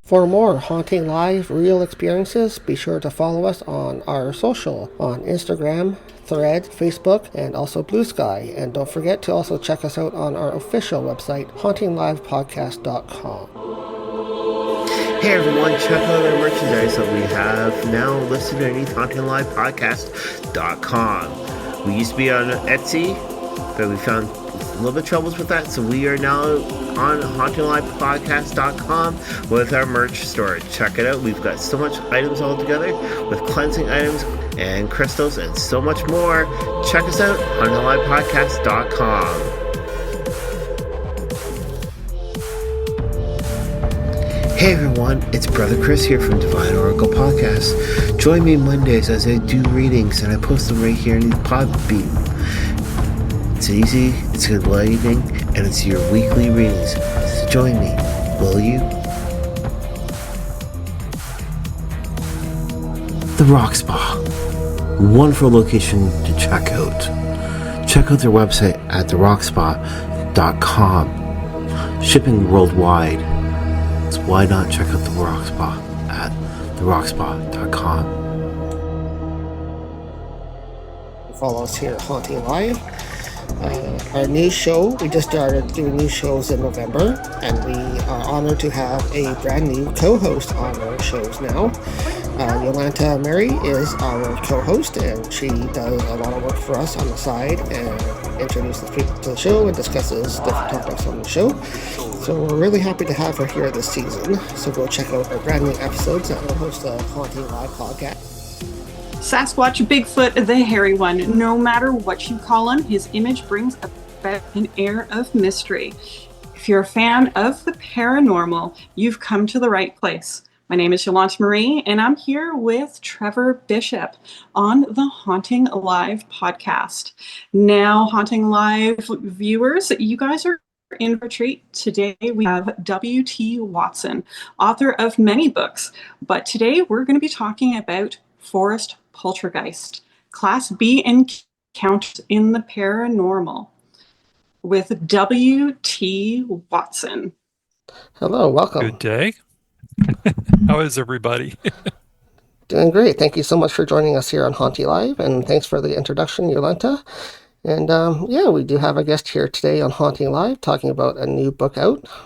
For more Haunting Live real experiences, be sure to follow us on our social on Instagram, Thread, Facebook, and also Blue Sky. And don't forget to also check us out on our official website, HauntingLivePodcast.com. Hey everyone, check out our merchandise that we have now listed underneath HauntingLivePodcast.com. We used to be on Etsy, but we found a little bit of troubles with that, so we are now on HauntingLivePodcast.com with our merch store. Check it out. We've got so much items all together with cleansing items and crystals and so much more. Check us out, HauntingLivePodcast.com. Hey everyone, it's Brother Chris here from Divine Oracle Podcast. Join me Mondays as I do readings and I post them right here in Podbean. It's easy, it's enlightening, and it's your weekly readings. So join me, will you? The Rock Spa. Wonderful location to check out. Check out their website at therockspa.com. Shipping worldwide. So why not check out the Rock Spa at therockspa.com. Follow us here at Haunting Live. Our new show, we just started doing new shows in November, and we are honored to have a brand new co-host on our shows now. Yolanta Meri is our co-host, and she does a lot of work for us on the side and introduces people to the show and discusses different topics on the show. So we're really happy to have her here this season. So go check out our brand new episodes that will host the Haunting Live podcast. Sasquatch, Bigfoot, the hairy one, no matter what you call him, his image brings about an air of mystery. If you're a fan of the paranormal, you've come to the right place. My name is Yolanta Meri, and I'm here with Trevor Bishop on the Haunting Live podcast. Now, Haunting Live viewers, you guys are in for a treat. Today we have W.T. Watson, author of many books, but today we're going to be talking about Forest Poltergeist, Class B Encounters in the Paranormal, with W.T. Watson. Hello, welcome. Good day. How is everybody? Doing great. Thank you so much for joining us here on Haunting Live, and thanks for the introduction, Yolanta. And we do have a guest here today on Haunting Live talking about a new book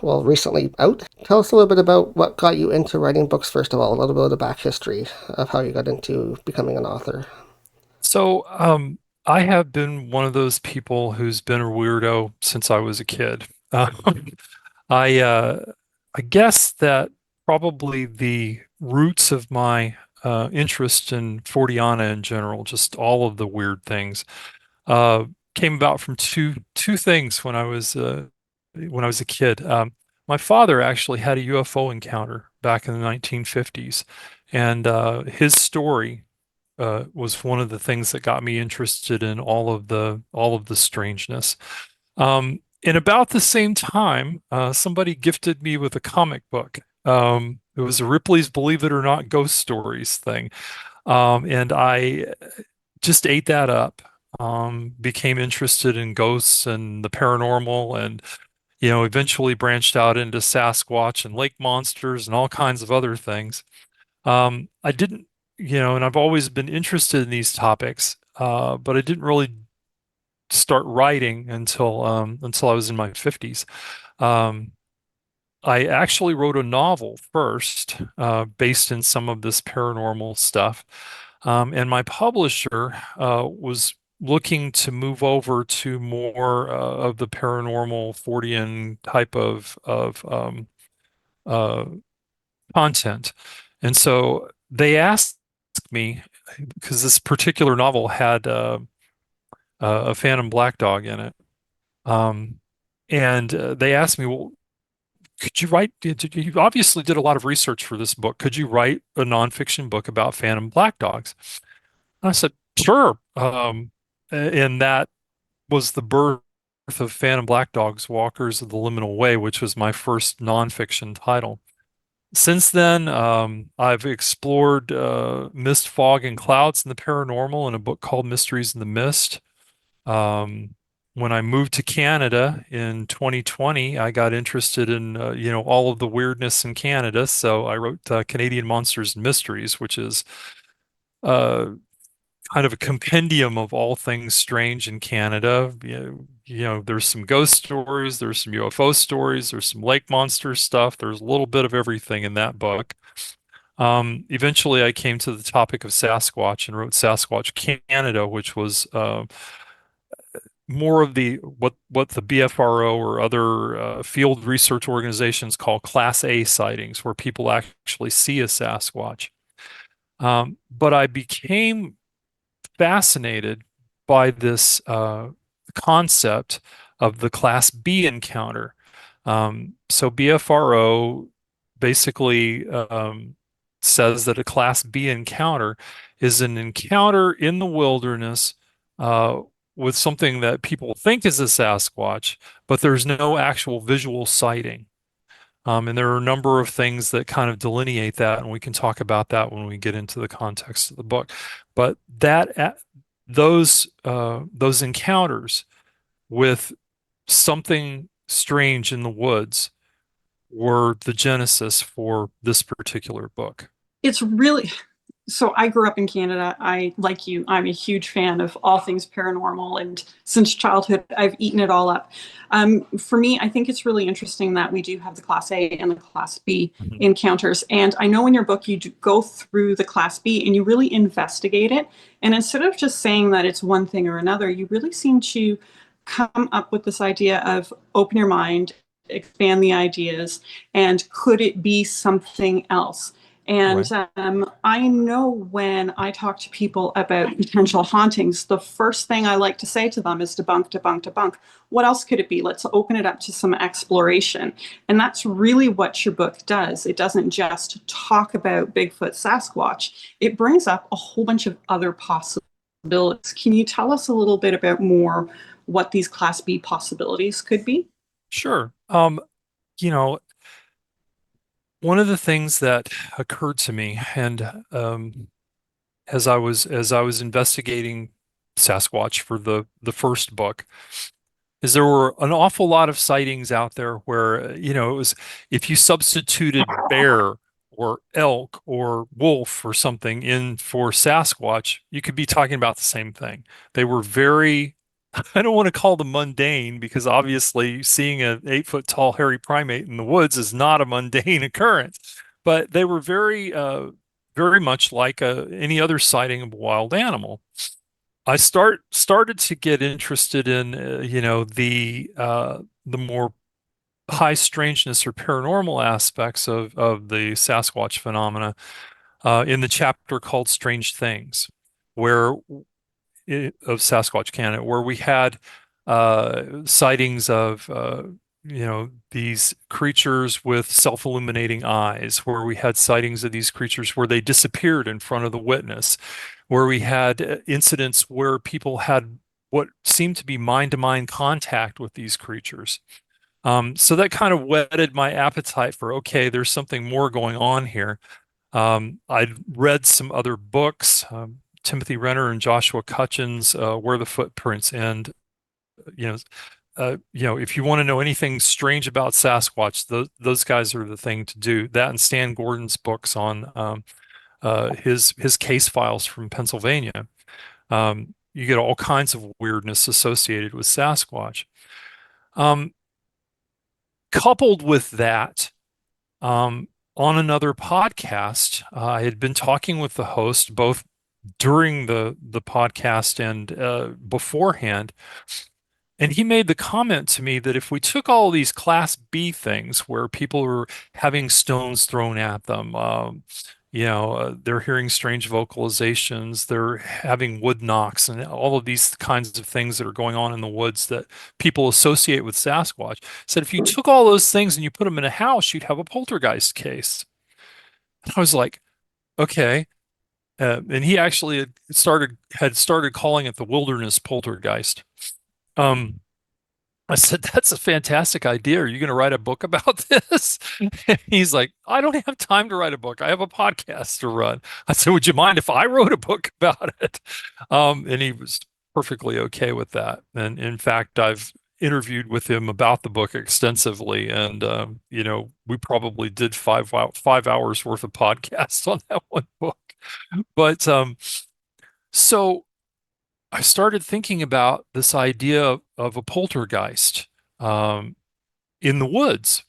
recently out. Tell us a little bit about what got you into writing books, first of all, a little bit of the back history of how you got into becoming an author. So, I have been one of those people who's been a weirdo since I was a kid. I guess that probably the roots of my interest in Forteana in general, just all of the weird things, came about from two things when I was a kid. My father actually had a UFO encounter back in the 1950s, and his story was one of the things that got me interested in all of the strangeness. And about the same time, somebody gifted me with a comic book. It was a Ripley's Believe It or Not Ghost Stories thing, and I just ate that up. Became interested in ghosts and the paranormal, and eventually branched out into Sasquatch and lake monsters and all kinds of other things. I didn't, and I've always been interested in these topics, but I didn't really start writing until I was in my 50s. I actually wrote a novel first, based in some of this paranormal stuff, and my publisher was looking to move over to more of the paranormal Fortean type of content. And so they asked me, because this particular novel had a phantom black dog in it, and they asked me, well, could you write, you obviously did a lot of research for this book, could you write a nonfiction book about phantom black dogs? And I said, sure. And that was the birth of Phantom Black Dogs, Walkers of the Liminal Way, which was my first nonfiction title. Since then, I've explored mist, fog, and clouds in the paranormal in a book called Mysteries in the Mist. When I moved to Canada in 2020, I got interested in all of the weirdness in Canada. So I wrote Canadian Monsters and Mysteries, which is uh, kind of a compendium of all things strange in Canada. There's some ghost stories, there's some UFO stories, there's some lake monster stuff. There's a little bit of everything in that book. Eventually, I came to the topic of Sasquatch and wrote Sasquatch Canada, which was more of the what the BFRO or other field research organizations call Class A sightings, where people actually see a Sasquatch. But I became fascinated by this concept of the Class B encounter. So BFRO basically says that a Class B encounter is an encounter in the wilderness uh, with something that people think is a Sasquatch, but there's no actual visual sighting. And there are a number of things that kind of delineate that, and we can talk about that when we get into the context of the book. But those encounters with something strange in the woods were the genesis for this particular book. It's really, so I grew up in Canada. Like you, I'm a huge fan of all things paranormal, and since childhood, I've eaten it all up. For me, I think it's really interesting that we do have the Class A and the Class B Mhm. encounters. And I know in your book, you do go through the Class B and you really investigate it. And instead of just saying that it's one thing or another, you really seem to come up with this idea of open your mind, expand the ideas, and could it be something else? And Right. I know when I talk to people about potential hauntings, the first thing I like to say to them is debunk, debunk, debunk. What else could it be? Let's open it up to some exploration. And that's really what your book does. It doesn't just talk about Bigfoot, Sasquatch, it brings up a whole bunch of other possibilities. Can you tell us a little bit about more what these Class B possibilities could be? Sure. You know, one of the things that occurred to me, and as I was investigating Sasquatch for the first book, is there were an awful lot of sightings out there where, it was if you substituted bear or elk or wolf or something in for Sasquatch, you could be talking about the same thing. They were very, I don't want to call them mundane because obviously seeing an 8 foot tall hairy primate in the woods is not a mundane occurrence, but they were very much like any other sighting of a wild animal. I started to get interested in the more high strangeness or paranormal aspects of the Sasquatch phenomena in the chapter called Strange Things, where of Sasquatch Canada, where we had sightings of these creatures with self-illuminating eyes, where we had sightings of these creatures where they disappeared in front of the witness, where we had incidents where people had what seemed to be mind-to-mind contact with these creatures. So that kind of whetted my appetite for, okay, there's something more going on here. I'd read some other books, Timothy Renner and Joshua Cutchin's Where the Footprints End. You know, if you want to know anything strange about Sasquatch, those guys are the thing to do. That and Stan Gordon's books on his case files from Pennsylvania. You get all kinds of weirdness associated with Sasquatch. Um, Coupled with that, on another podcast, I had been talking with the host both during the podcast and beforehand, and he made the comment to me that if we took all these Class B things where people are having stones thrown at them, they're hearing strange vocalizations, they're having wood knocks, and all of these kinds of things that are going on in the woods that people associate with Sasquatch, said if you took all those things and you put them in a house, you'd have a poltergeist case. And I was like, okay. And he actually had started calling it the wilderness poltergeist. Um, I said, that's a fantastic idea. Are you going to write a book about this? And he's like, I don't have time to write a book. I have a podcast to run. I said, would you mind if I wrote a book about it? And he was perfectly okay with that. And in fact, I've interviewed with him about the book extensively, and we probably did 5 hours worth of podcasts on that one book. But so I started thinking about this idea of a poltergeist in the woods,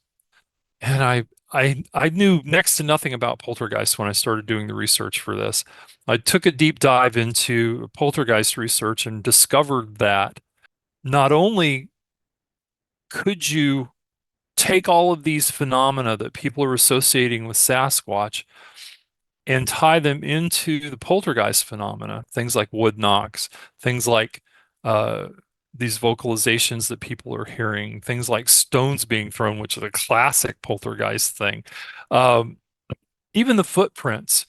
and I knew next to nothing about poltergeist when I started doing the research for this. I took a deep dive into poltergeist research and discovered that not only could you take all of these phenomena that people are associating with Sasquatch and tie them into the poltergeist phenomena, things like wood knocks, things like uh, these vocalizations that people are hearing, things like stones being thrown, which is a classic poltergeist thing. Um, Even the footprints.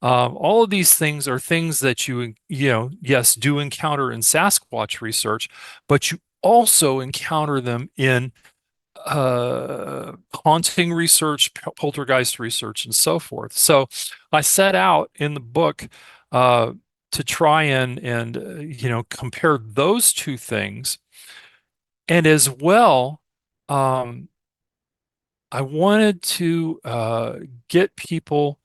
All of these things are things that yes, do encounter in Sasquatch research, but you also encounter them in haunting research, poltergeist research, and so forth. So I set out in the book to try and compare those two things, and as well, um, I wanted to get people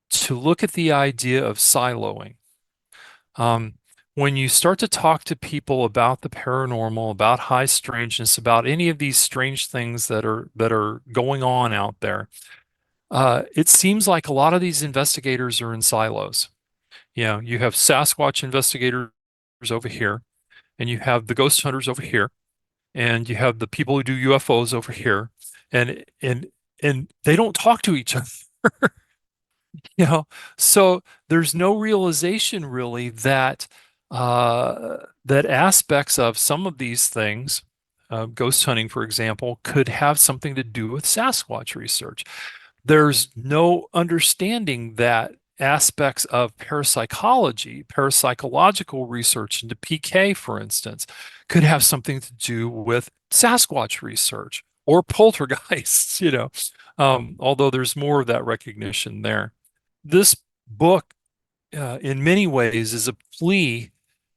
to look at the idea of siloing. Um, when you start to talk to people about the paranormal, about high strangeness, about any of these strange things that are going on out there, it seems like a lot of these investigators are in silos. You have Sasquatch investigators over here, and you have the ghost hunters over here, and you have the people who do UFOs over here, and they don't talk to each other. you know so there's no realization really that aspects of some of these things, ghost hunting for example, could have something to do with Sasquatch research. There's no understanding that aspects of parapsychology, parapsychological research into PK, for instance, could have something to do with Sasquatch research or poltergeists, although there's more of that recognition there. This book, in many ways, is a plea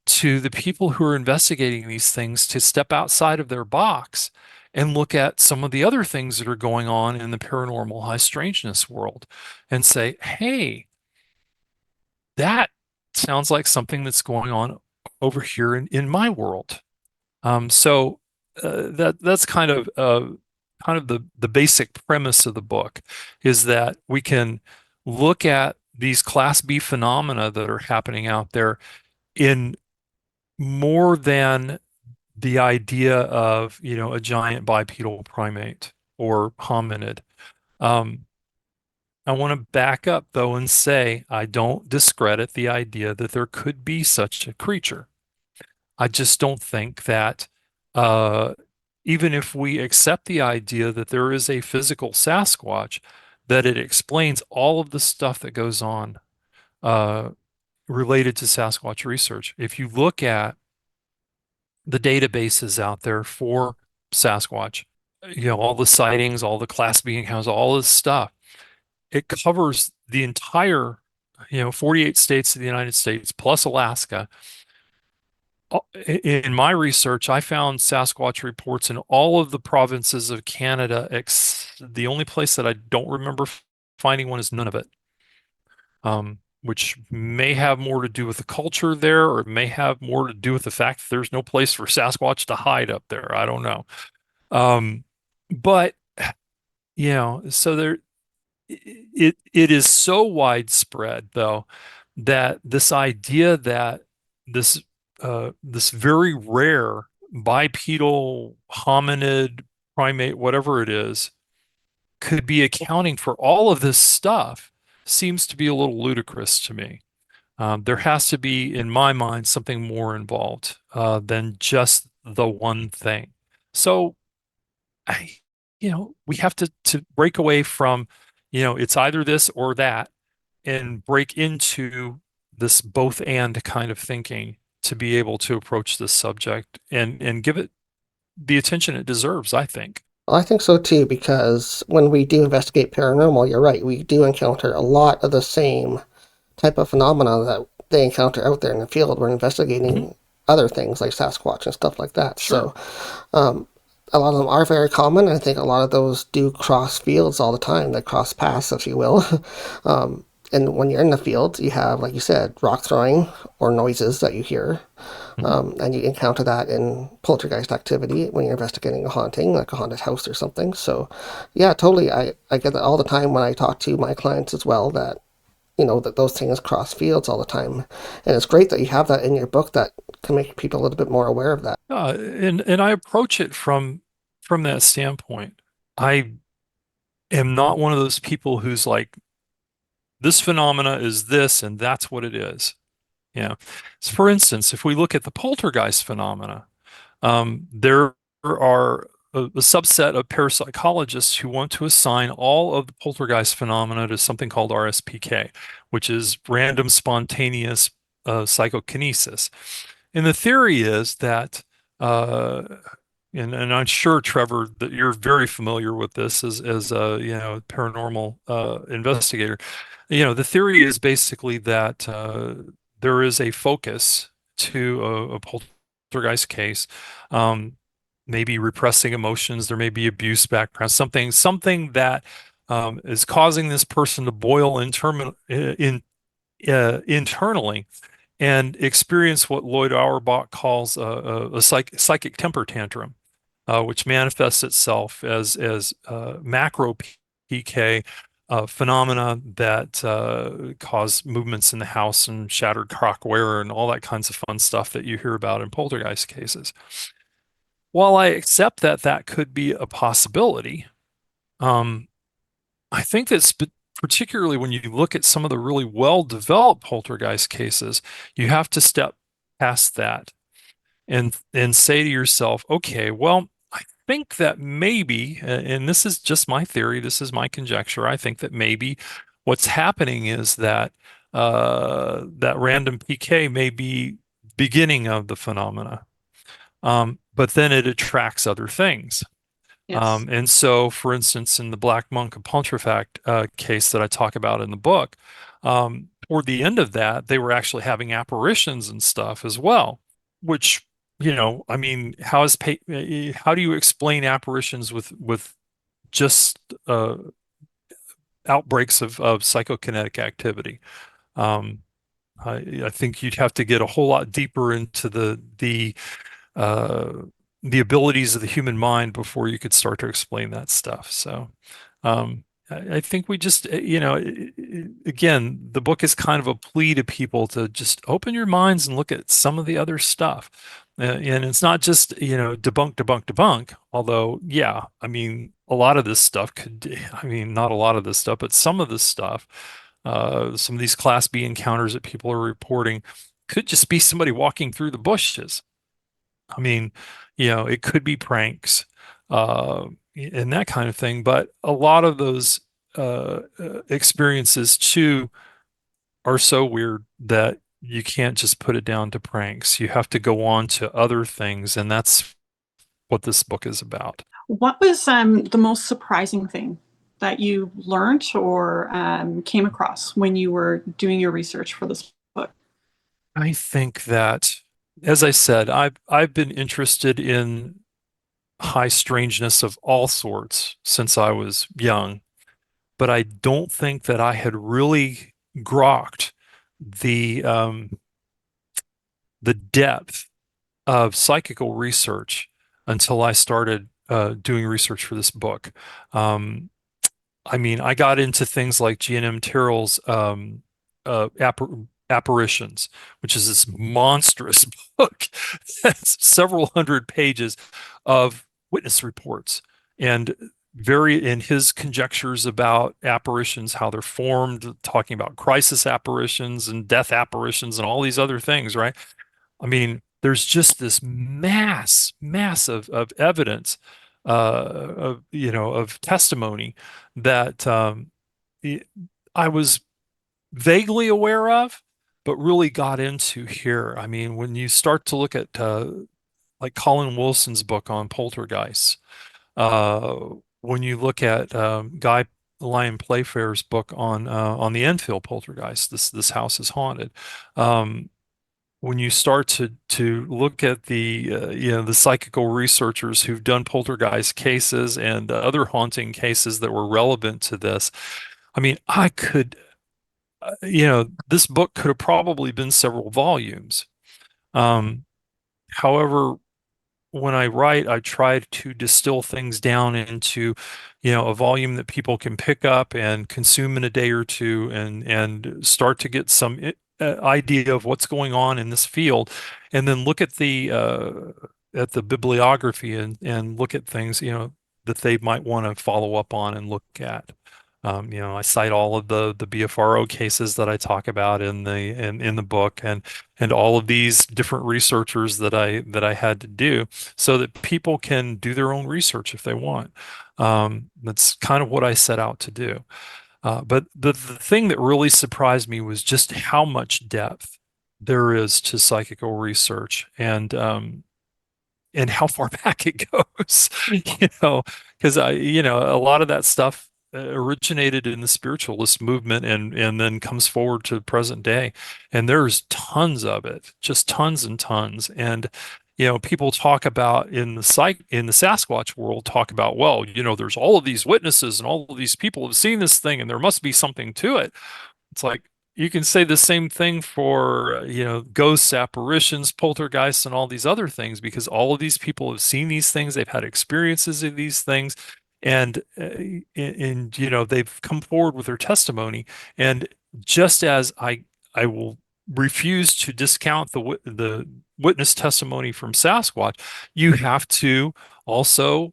to the people who are investigating these things to step outside of their box and look at some of the other things that are going on in the paranormal high strangeness world and say, hey, that sounds like something that's going on over here in my world. That's kind of the basic premise of the book, is that we can look at these Class B phenomena that are happening out there in more than the idea of a giant bipedal primate or hominid. I want to back up though and say I don't discredit the idea that there could be such a creature. I just don't think that uh, even if we accept the idea that there is a physical Sasquatch, that it explains all of the stuff that goes on uh, related to Sasquatch research. If you look at the databases out there for Sasquatch, all the sightings, all the Class B encounters, all this stuff, it covers the entire, 48 states of the United States plus Alaska. In my research, I found Sasquatch reports in all of the provinces of Canada. The only place that I don't remember finding one is Nunavut, which may have more to do with the culture there, or it may have more to do with the fact that there's no place for Sasquatch to hide up there. I don't know. But so it is so widespread though that this idea that this very rare bipedal hominid primate, whatever it is, could be accounting for all of this stuff seems to be a little ludicrous to me. There has to be, in my mind, something more involved than just the one thing. So, we have to break away from, it's either this or that, and break into this both and kind of thinking to be able to approach this subject and give it the attention it deserves, I think. Well, I think so too, because when we do investigate paranormal, you're right, we do encounter a lot of the same type of phenomena that they encounter out there in the field we're investigating. other things like Sasquatch and stuff like that. Sure. So a lot of them are very common. I think a lot of those do cross fields all the time. They cross paths, if you will. And when you're in the field, you have, like you said, rock throwing or noises that you hear. Mhm. And you encounter that in poltergeist activity when you're investigating a haunting, like a haunted house or something. So, yeah, totally. I get that all the time when I talk to my clients as well, that, that those things cross fields all the time. And it's great that you have that in your book that can make people a little bit more aware of that. And I approach it from that standpoint. I am not one of those people who's like, this phenomena is this and that's what it is. Yeah. So for instance, if we look at the poltergeist phenomena, there are a subset of parapsychologists who want to assign all of the poltergeist phenomena to something called RSPK, which is random spontaneous psychokinesis. And the theory is that, uh, and I'm sure, Trevor, that you're very familiar with this as a paranormal investigator. The theory is basically that there is a focus to a poltergeist case, um, maybe repressing emotions. There may be abuse background, something that is causing this person to boil internally and experience what Lloyd Auerbach calls a psychic temper tantrum, which manifests itself as macro PK phenomena that cause movements in the house and shattered crockware and all that kinds of fun stuff that you hear about in poltergeist cases. While I accept that that could be a possibility, um, I think that particularly when you look at some of the really well-developed poltergeist cases, you have to step past that and say to yourself, okay, well, I think that maybe, and this is just my theory, this is my conjecture, I think that maybe what's happening is that that random PK may be beginning of the phenomena, but then it attracts other things. Yes. And so, for instance, in the Black Monk of Pontefract case that I talk about in the book, toward the end of that, they were actually having apparitions and stuff as well, which, I mean, how do you explain apparitions with just outbreaks of psychokinetic activity? Um, I think you'd have to get a whole lot deeper into uh, the abilities of the human mind before you could start to explain that stuff. So, I think we just, again, the book is kind of a plea to people to just open your minds and look at some of the other stuff. And it's not just, debunk, debunk, debunk. Although, yeah, I mean, a lot of this stuff I mean, not a lot of this stuff, but some of this stuff, some of these Class B encounters that people are reporting could just be somebody walking through the bushes. I mean, it could be pranks, and that kind of thing. But a lot of those experiences too are so weird that you can't just put it down to pranks. You have to go on to other things, and that's what this book is about. What was the most surprising thing that you learned or came across when you were doing your research for this book? I think that, as I said, I've been interested in high strangeness of all sorts since I was young, but I don't think that I had really grokked the the depth of psychical research until I started doing research for this book. Um, I mean, I got into things like G&M Terrell's Apparitions, which is this monstrous book that's several hundred pages of witness reports and in his conjectures about apparitions, how they're formed, talking about crisis apparitions and death apparitions and all these other things, right? I mean, there's just this mass of evidence, of testimony that I was vaguely aware of, but really got into here. I mean, when you start to look at like Colin Wilson's book on poltergeists, uh, when you look at Guy Lyon Playfair's book on the Enfield poltergeist, this house is haunted. Um, when you start to look at the the psychical researchers who've done poltergeist cases and other haunting cases that were relevant to this, I mean, I could, this book could have probably been several volumes. Um, However, when I write, I try to distill things down into, a volume that people can pick up and consume in a day or two, and start to get some idea of what's going on in this field, and then look at the bibliography and look at things, that they might want to follow up on and look at. I cite all of the BFRO cases that I talk about in the book, and all of these different researchers that I had to do, so that people can do their own research if they want. That's kind of what I set out to do. But the thing that really surprised me was just how much depth there is to psychical research, and how far back it goes, because a lot of that stuff originated in the spiritualist movement, and then comes forward to the present day. And there's tons of it, just tons and tons. And, people talk about in the Sasquatch world, talk about, well, there's all of these witnesses and all of these people have seen this thing, and there must be something to it. It's like you can say the same thing for, ghosts, apparitions, poltergeists, and all these other things, because all of these people have seen these things, they've had experiences of these things, and they've come forward with their testimony. And just as I will refuse to discount the witness testimony from Sasquatch, you have to also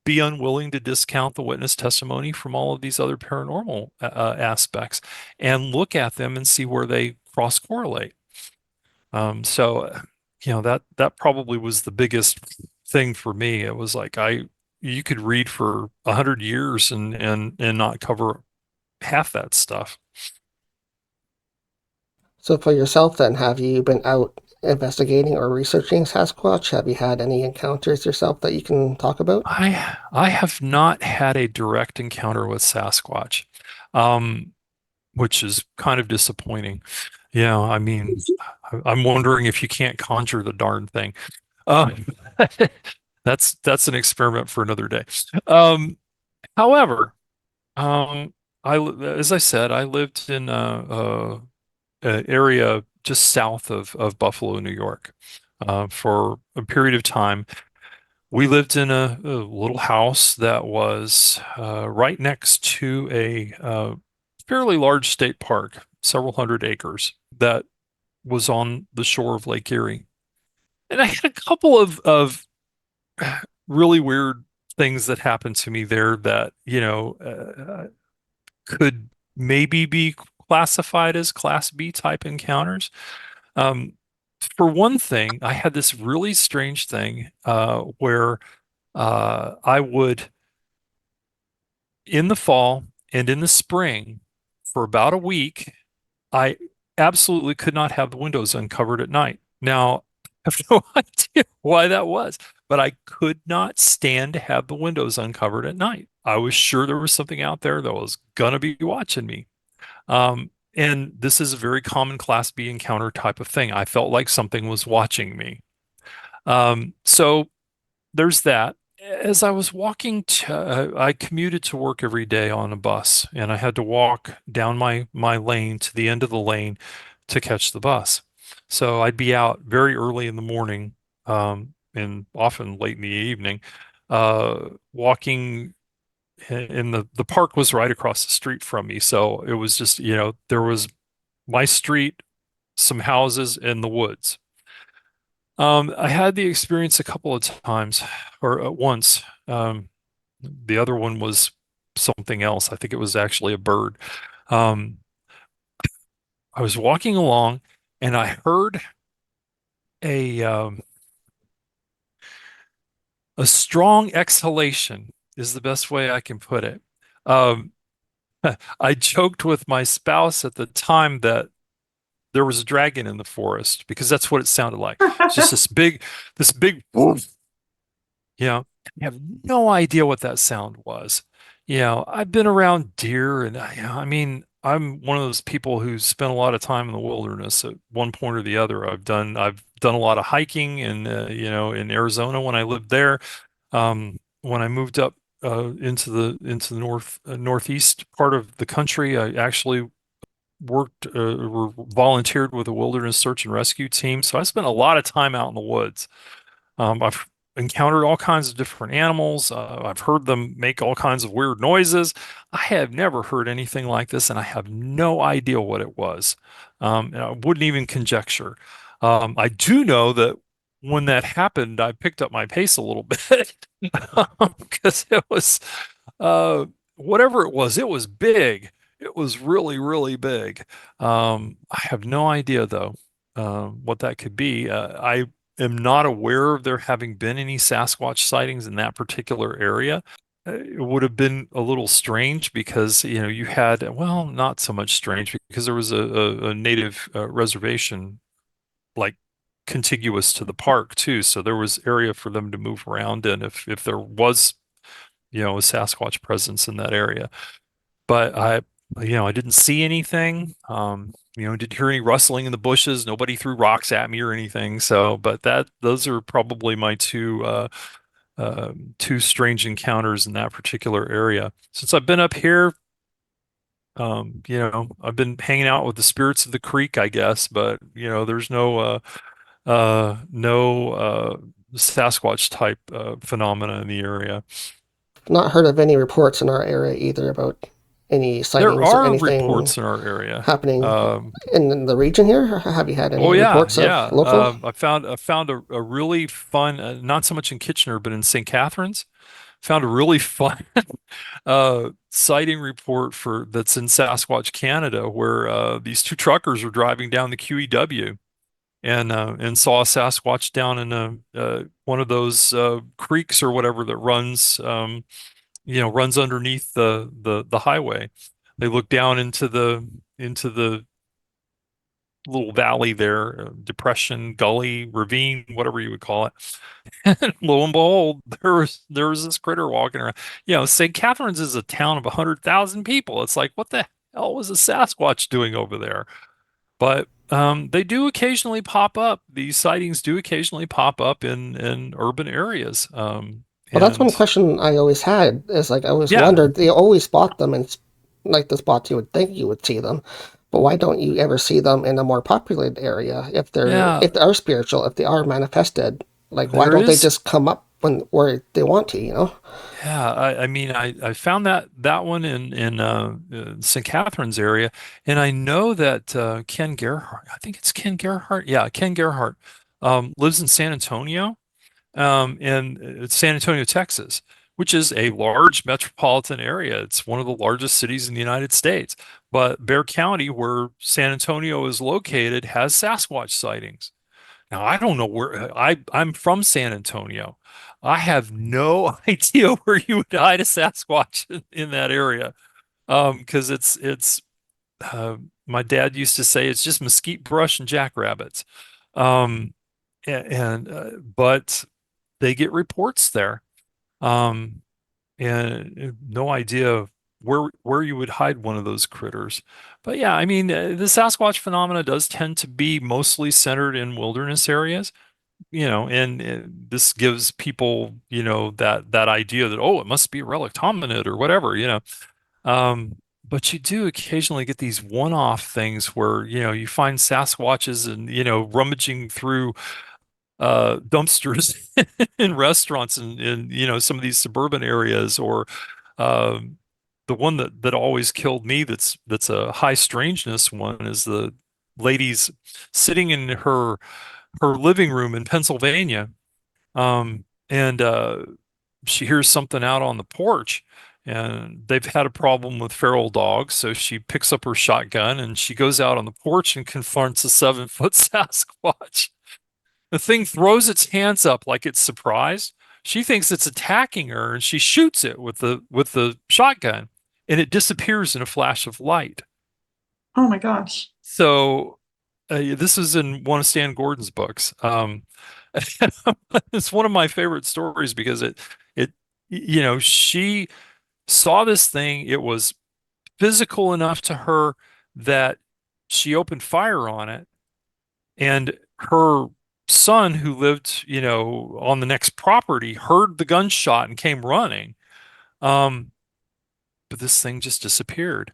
be unwilling to discount the witness testimony from all of these other paranormal aspects, and look at them and see where they cross correlate. So, that probably was the biggest thing for me. It was like you could read for 100 years and not cover half that stuff. So for yourself, then, have you been out investigating or researching Sasquatch? Have you had any encounters yourself that you can talk about? I have not had a direct encounter with Sasquatch, um, which is kind of disappointing. Yeah, I mean, I'm wondering if you can't conjure the darn thing. Um, that's an experiment for another day. However, um, as I said, I lived in a area just south of Buffalo, New York, for a period of time. We lived in a little house that was right next to a fairly large state park, several hundred acres, that was on the shore of Lake Erie. And I had a couple of really weird things that happened to me there that, could maybe be classified as Class B type encounters. Um, for one thing, I had this really strange thing where I would, in the fall and in the spring, for about a week, I absolutely could not have the windows uncovered at night. Now, I have no idea why that was, but I could not stand to have the windows uncovered at night. I was sure there was something out there that was gonna be watching me. And this is a very common Class B encounter type of thing. I felt like something was watching me. So there's that. As I was walking I commuted to work every day on a bus, and I had to walk down my lane to the end of the lane to catch the bus. So I'd be out very early in the morning, and often late in the evening, walking, and the park was right across the street from me. So it was just, there was my street, some houses, and the woods. I had the experience a couple of times, or once. The other one was something else. I think it was actually a bird. Um, I was walking along, and I heard a a strong exhalation, is the best way I can put it. Um, I joked with my spouse at the time that there was a dragon in the forest, because that's what it sounded like. It's just this big woof. I have no idea what that sound was. I've been around deer, and I mean, I'm one of those people who spent a lot of time in the wilderness at one point or the other. I've done a lot of hiking in in Arizona when I lived there. When I moved up into the northeast part of the country, I actually worked or volunteered with a wilderness search and rescue team. So I spent a lot of time out in the woods. I've encountered all kinds of different animals. I've heard them make all kinds of weird noises. I have never heard anything like this, and I have no idea what it was. And I wouldn't even conjecture. I do know that when that happened, I picked up my pace a little bit because it was uh, whatever it was big. It was really, really big. I have no idea though what that could be. I am not aware of there having been any Sasquatch sightings in that particular area. It would have been a little strange because, you had, well, not so much strange because there was a native reservation like contiguous to the park too. So there was area for them to move around in if there was, a Sasquatch presence in that area. But I didn't see anything. Didn't hear any rustling in the bushes. Nobody threw rocks at me or anything. So, but those are probably my two strange encounters in that particular area. Since I've been up here, I've been hanging out with the spirits of the creek, I guess. But there's no Sasquatch type phenomena in the area. Not heard of any reports in our area either about any There sightings or are anything reports in our area. happening in the region here. Have you had Oh any yeah, reports of yeah. local? I found a really fun, not so much in Kitchener, but in St. Catharines. Found a really fun sighting report for that's in Sasquatch, Canada, where these two truckers were driving down the QEW and saw a Sasquatch down in one of those creeks or whatever that runs underneath the highway. They looked down into the little valley there, depression, gully, ravine, whatever you would call it. And lo and behold, there was this critter walking around. St. Catharines is a town of 100,000 people. It's like, what the hell was a Sasquatch doing over there? But they do occasionally pop up. These sightings do occasionally pop up in urban areas. Well, that's one And question I always had. Is like I always yeah, wondered. They always spot them in like the spots you would think you would see them, but why don't you ever see them in a more populated area yeah, if they are spiritual, if they are manifested? Like why there don't they is. just come up when where they want to? Yeah, I mean, I found that one in St. Catharines area, and I know that Ken Gerhart, I think it's Ken Gerhart, yeah, Ken Gerhart, lives in San Antonio, in San Antonio, Texas, which is a large metropolitan area. It's one of the largest cities in the United States. But Bexar County, where San Antonio is located, has Sasquatch sightings. Now, I don't know where I'm from San Antonio. I have no idea where you would hide a Sasquatch in that area. Because it's my dad used to say it's just mesquite brush and jackrabbits. Um, but they get reports there. Um, and no idea where you would hide one of those critters. But yeah, I mean, the Sasquatch phenomena does tend to be mostly centered in wilderness areas, and this gives people, that idea that, oh, it must be a relic hominid or whatever, but you do occasionally get these one-off things where, you find Sasquatches and, rummaging through dumpsters in restaurants and some of these suburban areas or um, the one that always killed me that's a high strangeness one is the lady's sitting in her living room in Pennsylvania, and she hears something out on the porch, and they've had a problem with feral dogs, so she picks up her shotgun and she goes out on the porch and confronts a 7-foot Sasquatch. The thing throws its hands up like it's surprised. She thinks it's attacking her, and she shoots it with the shotgun, and it disappears in a flash of light. Oh my gosh. So this is in one of Stan Gordon's books. It's one of my favorite stories because it she saw this thing. It was physical enough to her that she opened fire on it, and her son, who lived, on the next property, heard the gunshot and came running. Um, but this thing just disappeared.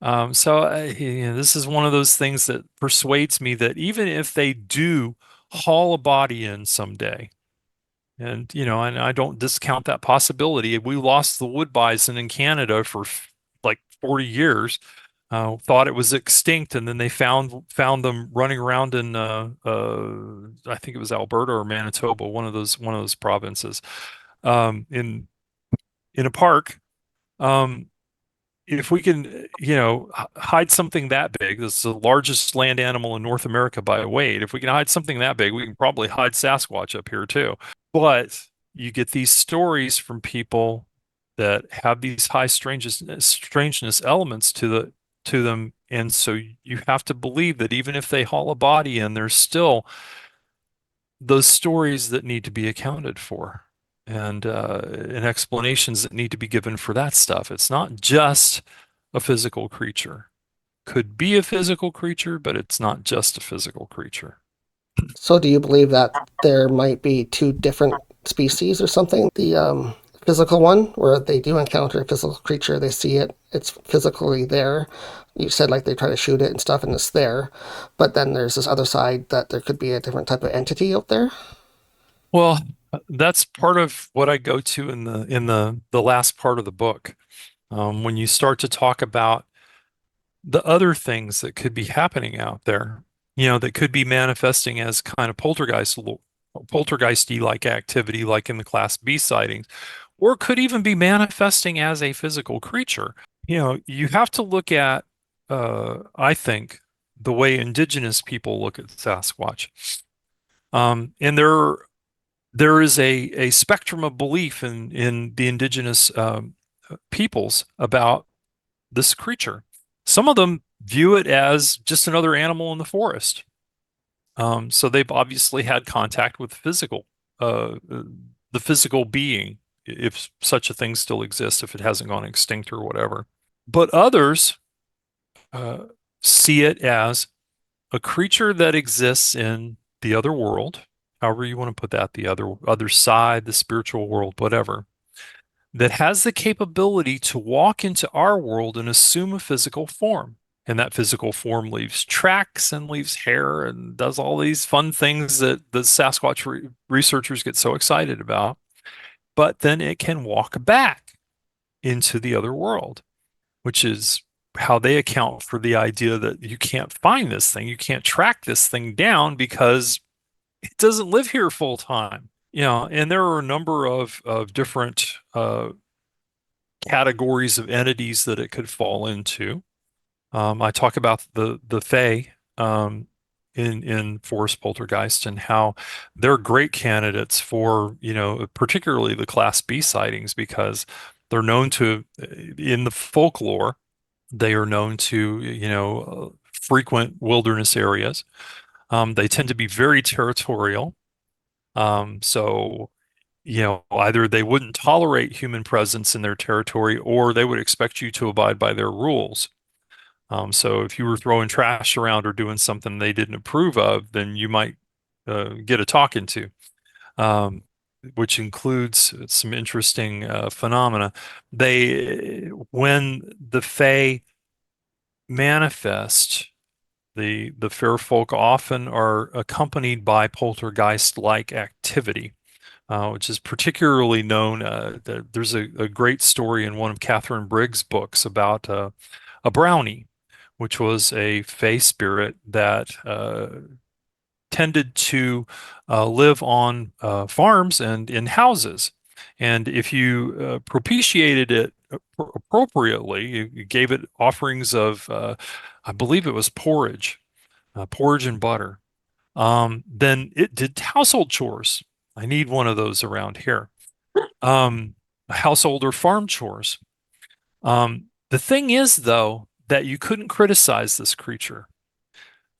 This is one of those things that persuades me that even if they do haul a body in someday, and I don't discount that possibility. We lost the wood bison in Canada for like 40 years. Thought it was extinct, and then they found them running around in I think it was Alberta or Manitoba, one of those provinces, in a park. Um, if we can, hide something that big, this is the largest land animal in North America by weight. If we can hide something that big, we can probably hide Sasquatch up here too. But you get these stories from people that have these high strangeness elements to them, and so you have to believe that even if they haul a body in, there's still those stories that need to be accounted for, and explanations that need to be given for that stuff. It's not just a physical creature. Could be a physical creature, but it's not just a physical creature. So, do you believe that there might be two different species or something? The physical one, where they do encounter a physical creature, they see it, it's physically there. You said like they try to shoot it and stuff, and it's there. But then there's this other side that there could be a different type of entity out there. Well, that's part of what I go to in the last part of the book. When you start to talk about the other things that could be happening out there, that could be manifesting as kind of poltergeisty like activity, like in the Class B sightings, or could even be manifesting as a physical creature. You have to look at, I think, the way indigenous people look at Sasquatch. And there is a spectrum of belief in the indigenous peoples about this creature. Some of them view it as just another animal in the forest. So they've obviously had contact with the physical being, if such a thing still exists, if it hasn't gone extinct or whatever. But others uh, see it as a creature that exists in the other world, however you want to put that, the other side, the spiritual world, whatever, that has the capability to walk into our world and assume a physical form. And that physical form leaves tracks and leaves hair and does all these fun things that the Sasquatch researchers get so excited about. But then it can walk back into the other world, which is how they account for the idea that you can't find this thing, you can't track this thing down because it doesn't live here full time. And there are a number of different categories of entities that it could fall into. I talk about the Fae in Forest Poltergeist and how they're great candidates for, particularly the Class B sightings, because they're known to, in the folklore, they are known to, frequent wilderness areas. They tend to be very territorial. So, either they wouldn't tolerate human presence in their territory, or they would expect you to abide by their rules. So if you were throwing trash around or doing something they didn't approve of, then you might get a talking to, which includes some interesting phenomena. When the Fae manifest, the fair folk often are accompanied by poltergeist-like activity, which is particularly known. There's a great story in one of Catherine Briggs' books about a brownie, which was a Fae spirit that tended to live on farms and in houses. And if you propitiated it appropriately, you gave it offerings of, I believe it was porridge and butter, then it did household chores. I need one of those around here. Household or farm chores. The thing is, though, that you couldn't criticize this creature.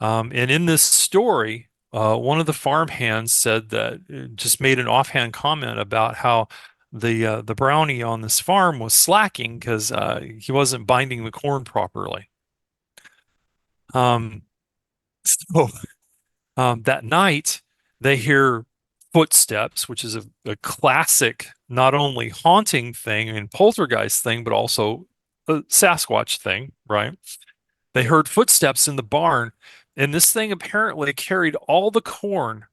And in this story, one of the farmhands said that, just made an offhand comment about how the brownie on this farm was slacking because he wasn't binding the corn properly. Um, so that night they hear footsteps, which is a classic, not only haunting thing and poltergeist thing, but also a Sasquatch thing, right? They heard footsteps in the barn, and this thing apparently carried all the corn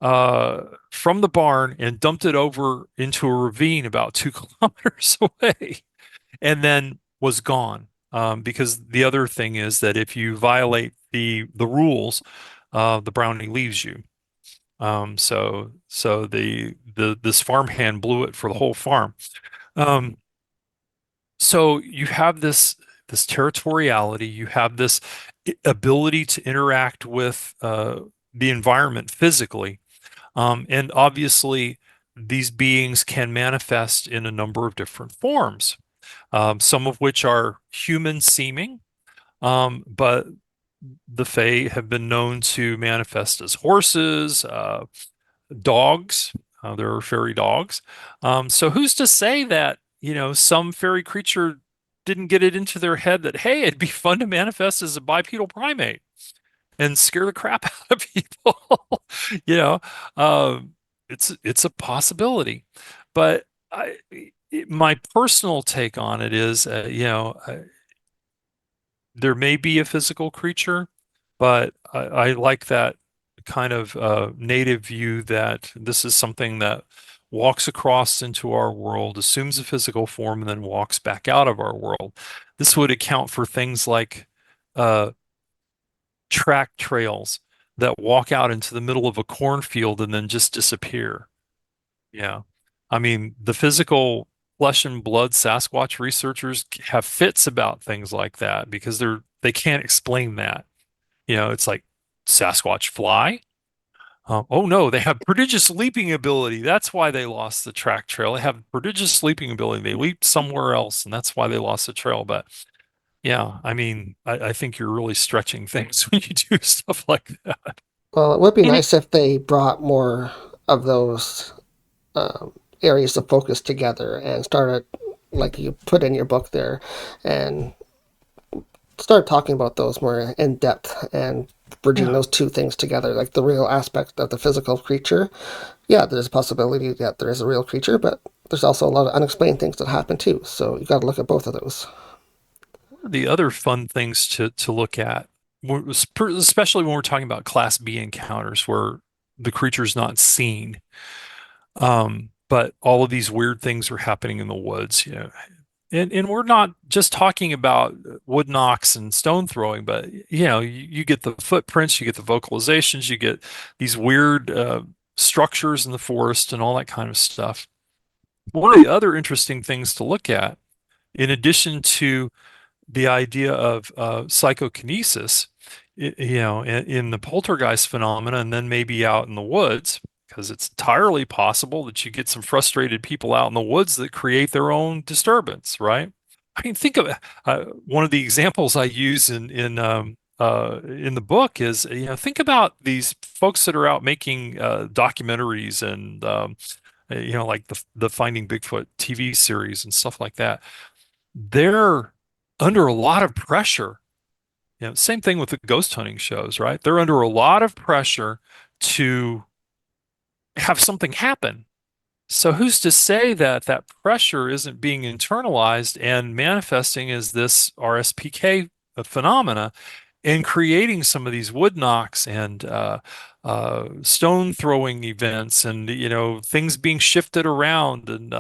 from the barn and dumped it over into a ravine about 2 kilometers away, and then was gone. Because the other thing is that if you violate the rules, the brownie leaves you. So the this farmhand blew it for the whole farm. Um, so you have this territoriality, you have this ability to interact with the environment physically, and obviously these beings can manifest in a number of different forms, some of which are human seeming, but the Fae have been known to manifest as horses, dogs. There are fairy dogs. So who's to say that, some fairy creature didn't get it into their head that, hey, it'd be fun to manifest as a bipedal primate and scare the crap out of people. You know, um, it's a possibility. But my personal take on it is, there may be a physical creature, but I like that kind of native view that this is something that walks across into our world, assumes a physical form, and then walks back out of our world. This would account for things like uh, track trails that walk out into the middle of a cornfield and then just disappear. Yeah. I mean, the physical flesh and blood Sasquatch researchers have fits about things like that because they can't explain that. It's like Sasquatch fly. Oh no, they have prodigious leaping ability. That's why they lost the track trail. They have prodigious leaping ability. They leaped somewhere else, and that's why they lost the trail. But yeah, I mean, I think you're really stretching things when you do stuff like that. Well, it would be And it, nice if they brought more of those areas of focus together and started, like you put in your book there, and start talking about those more in depth and bridging Yeah. those two things together, like the real aspect of the physical creature. Yeah, there's a possibility that there is a real creature, but there's also a lot of unexplained things that happen too. So you got to look at both of those. One of the other fun things to look at, especially when we're talking about Class B encounters where the creature's not seen, but all of these weird things are happening in the woods, and we're not just talking about wood knocks and stone throwing, but you get the footprints, you get the vocalizations, you get these weird structures in the forest and all that kind of stuff. One of the other interesting things to look at, in addition to the idea of psychokinesis, in the poltergeist phenomena, and then maybe out in the woods, because it's entirely possible that you get some frustrated people out in the woods that create their own disturbance, right? I mean, think of one of the examples I use in the book is, think about these folks that are out making documentaries and like the Finding Bigfoot TV series and stuff like that. They're under a lot of pressure. Same thing with the ghost hunting shows, right? They're under a lot of pressure to have something happen. So who's to say that that pressure isn't being internalized and manifesting as this RSPK phenomena and creating some of these wood knocks and stone throwing events and things being shifted around and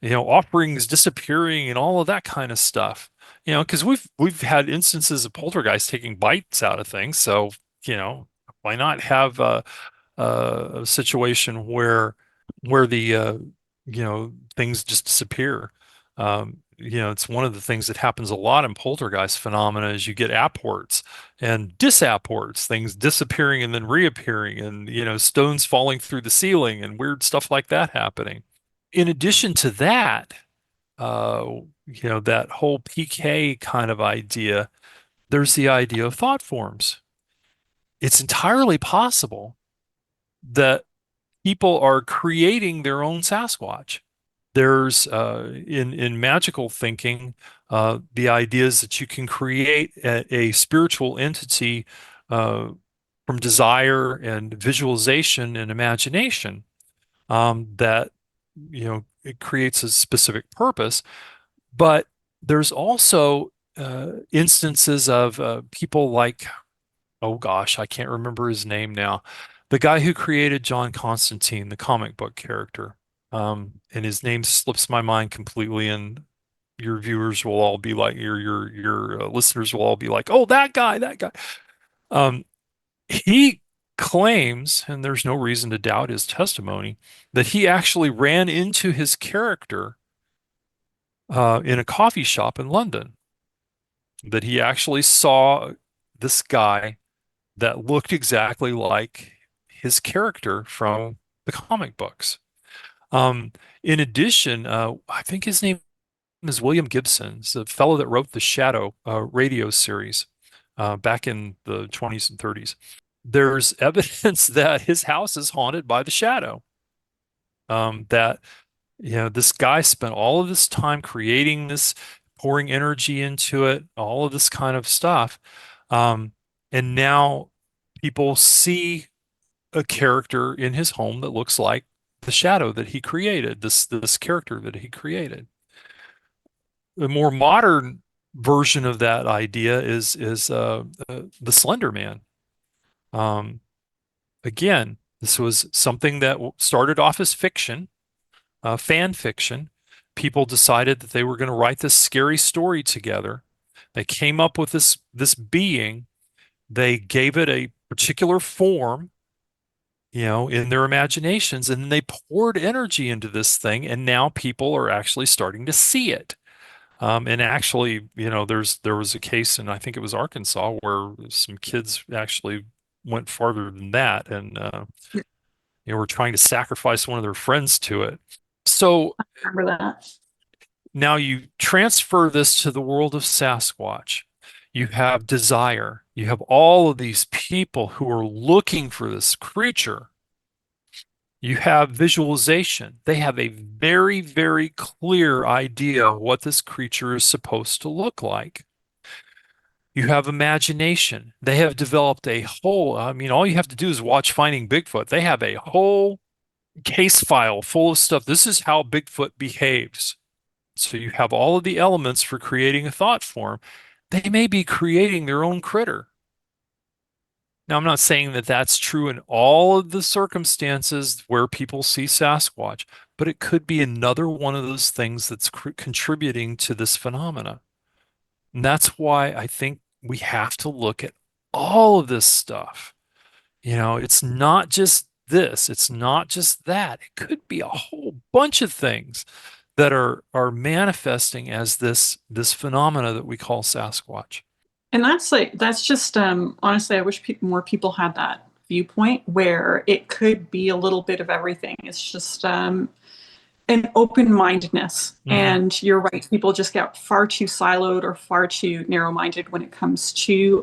offerings disappearing and all of that kind of stuff. Because we've had instances of poltergeist taking bites out of things. So why not have a situation where the things just disappear. It's one of the things that happens a lot in poltergeist phenomena is you get apports and disapports, things disappearing and then reappearing, and stones falling through the ceiling and weird stuff like that happening. In addition to that, that whole PK kind of idea, there's the idea of thought forms. It's entirely possible that people are creating their own Sasquatch. There's in magical thinking, the idea is that you can create a spiritual entity from desire and visualization and imagination, that it creates a specific purpose. But there's also instances of people like, oh gosh, I can't remember his name now. The guy who created John Constantine, the comic book character. And his name slips my mind completely, and your viewers will all be like, your listeners will all be like, oh, that guy, that guy. Um, he claims, and there's no reason to doubt his testimony, that he actually ran into his character in a coffee shop in London. That he actually saw this guy that looked exactly like his character from the comic books. Um, in addition, I think his name is William Gibson, the fellow that wrote the Shadow radio series back in the 20s and 30s. There's evidence that his house is haunted by the shadow. That this guy spent all of this time creating this, pouring energy into it, all of this kind of stuff. And now people see a character in his home that looks like the shadow that he created, this character that he created. The more modern version of that idea is the Slender Man. Again, this was something that started off as fiction, fan fiction. People decided that they were going to write this scary story together. They came up with this being. They gave it a particular form, in their imaginations, and then they poured energy into this thing, and now people are actually starting to see it. And actually, there was a case, and I think it was Arkansas, where some kids actually went farther than that, and were trying to sacrifice one of their friends to it. So Remember that. now you transfer this to the world of Sasquatch. You have desire. You have all of these people who are looking for this creature. You have visualization. They have a very, very clear idea of what this creature is supposed to look like. You have imagination. They have developed a whole, all you have to do is watch Finding Bigfoot. They have a whole case file full of stuff. This is how Bigfoot behaves. So you have all of the elements for creating a thought form. They may be creating their own critter. Now, I'm not saying that that's true in all of the circumstances where people see Sasquatch, but it could be another one of those things that's contributing to this phenomena. And that's why I think we have to look at all of this stuff. It's not just this, it's not just that. It could be a whole bunch of things that are manifesting as this phenomena that we call Sasquatch. And that's just honestly, I wish more people had that viewpoint where it could be a little bit of everything. It's just an open-mindedness. Mm-hmm. And you're right, people just get far too siloed or far too narrow-minded when it comes to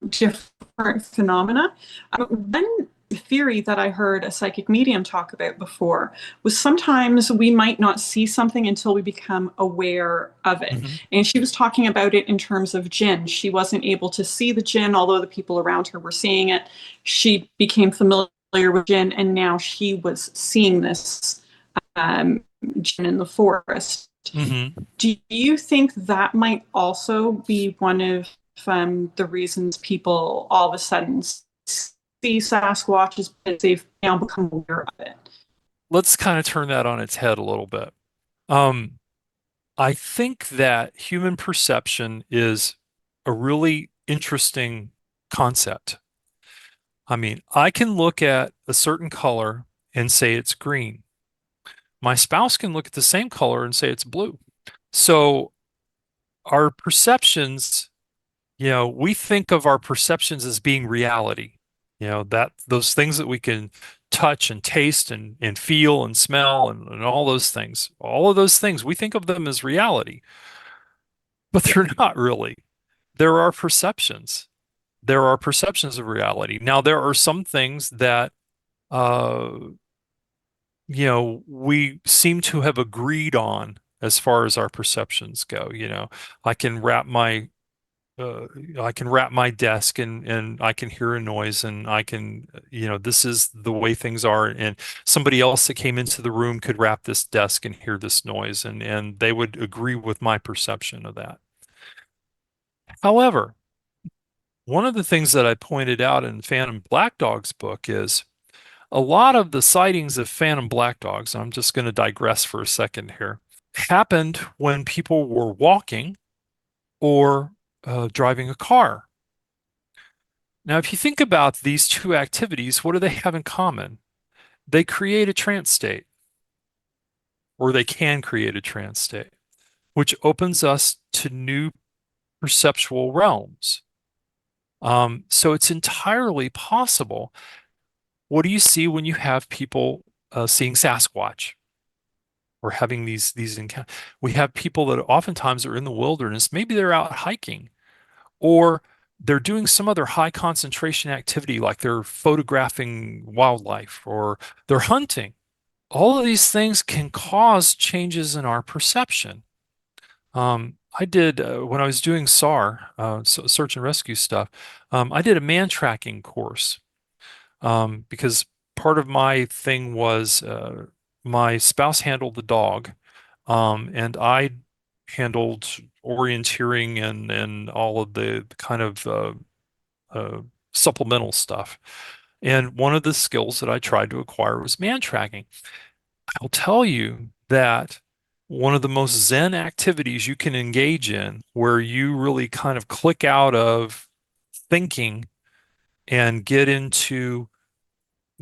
different phenomena. One theory that I heard a psychic medium talk about before was sometimes we might not see something until we become aware of it. Mm-hmm. And she was talking about it in terms of jinn. She wasn't able to see the jinn, although the people around her were seeing it. She became familiar with jinn, and now she was seeing this jinn in the forest. Mm-hmm. Do you think that might also be one of the reasons people all of a sudden see Sasquatch is because they've now become aware of it? Let's kind of turn that on its head a little bit. I think that human perception is a really interesting concept. I can look at a certain color and say it's green. My spouse can look at the same color and say it's blue. So our perceptions, we think of our perceptions as being reality. That those things that we can touch and taste and feel and smell and all those things, all of those things, we think of them as reality, but they're not really. There are perceptions. There are perceptions of reality. Now, there are some things that we seem to have agreed on as far as our perceptions go. I can wrap my uh, I can wrap my desk and I can hear a noise and I can, this is the way things are. And somebody else that came into the room could wrap this desk and hear this noise and they would agree with my perception of that. However, one of the things that I pointed out in Phantom Black Dog's book is a lot of the sightings of Phantom Black Dogs, I'm just going to digress for a second here, happened when people were walking or driving a car. Now, if you think about these two activities, what do they have in common? They create a trance state, or they can create a trance state, which opens us to new perceptual realms. So it's entirely possible. What do you see when you have people seeing Sasquatch or having these encounters? We have people that oftentimes are in the wilderness. Maybe they're out hiking, or they're doing some other high concentration activity, like they're photographing wildlife or they're hunting. All of these things can cause changes in our perception. I did, when I was doing SAR, search and rescue stuff, I did a man tracking course because part of my thing was my spouse handled the dog, and I handled orienteering and all of the kind of uh, supplemental stuff. And one of the skills that I tried to acquire was man tracking. I'll tell you that one of the most Zen activities you can engage in, where you really kind of click out of thinking and get into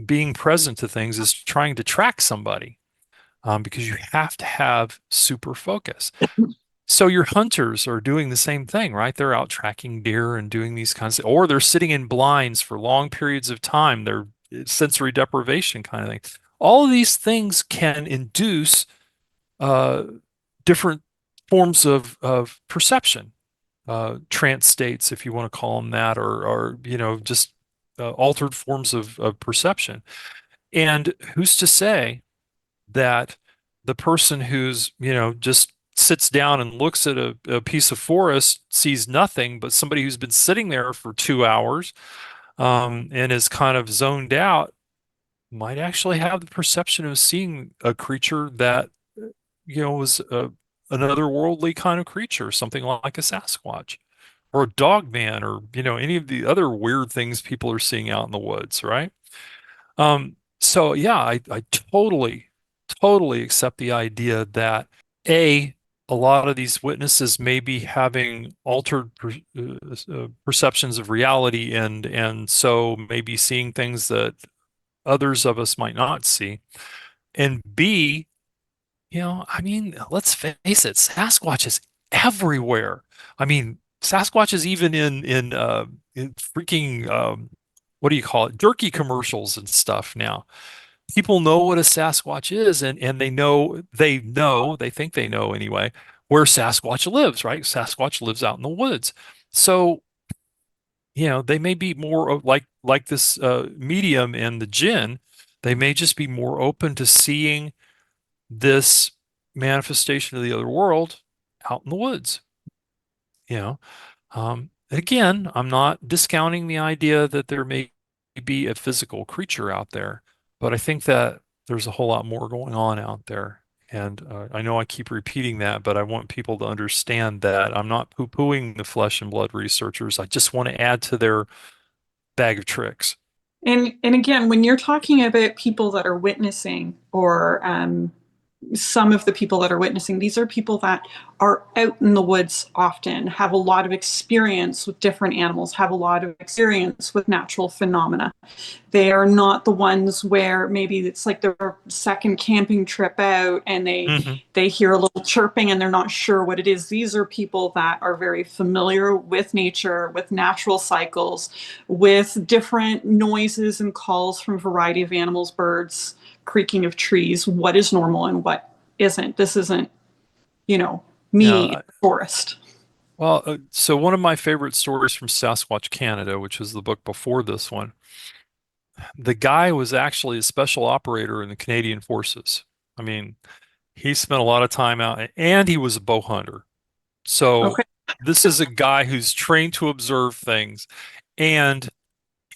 being present to things, is trying to track somebody, because you have to have super focus. So your hunters are doing the same thing, right? They're out tracking deer and doing these kinds of, or they're sitting in blinds for long periods of time. They're sensory deprivation kind of thing. All of these things can induce uh, different forms of perception, trance states, if you want to call them that, or just altered forms of perception. And who's to say that the person who's, just sits down and looks at a piece of forest sees nothing, but somebody who's been sitting there for 2 hours and is kind of zoned out might actually have the perception of seeing a creature that, was an otherworldly kind of creature, something like a Sasquatch or a dog man or, any of the other weird things people are seeing out in the woods, right? So yeah, I totally accept the idea that a lot of these witnesses may be having altered perceptions of reality and so maybe seeing things that others of us might not see. And B, I mean, let's face it, Sasquatch is everywhere. I mean, Sasquatch is even in freaking what do you call it? Jerky commercials and stuff now. People know what a Sasquatch is, and they think they know anyway, where Sasquatch lives, right? Sasquatch lives out in the woods. So, they may be more like this medium and the jinn, they may just be more open to seeing this manifestation of the other world out in the woods. You know, again, I'm not discounting the idea that there may be a physical creature out there, but I think that there's a whole lot more going on out there. And I know I keep repeating that, but I want people to understand that I'm not poo-pooing the flesh and blood researchers. I just want to add to their bag of tricks. And again, when you're talking about people that are witnessing, or some of the people that are witnessing, these are people that are out in the woods often, have a lot of experience with different animals, have a lot of experience with natural phenomena. They are not the ones where maybe it's like their second camping trip out and they hear a little chirping and they're not sure what it is. These are people that are very familiar with nature, with natural cycles, with different noises and calls from a variety of animals, birds, creaking of trees, what is normal and what isn't. This isn't, me in Yeah. the forest. Well, so one of my favorite stories from Sasquatch Canada, which was the book before this one, the guy was actually a special operator in the Canadian Forces. I mean, he spent a lot of time out, and he was a bow hunter. So Okay. this is a guy who's trained to observe things, and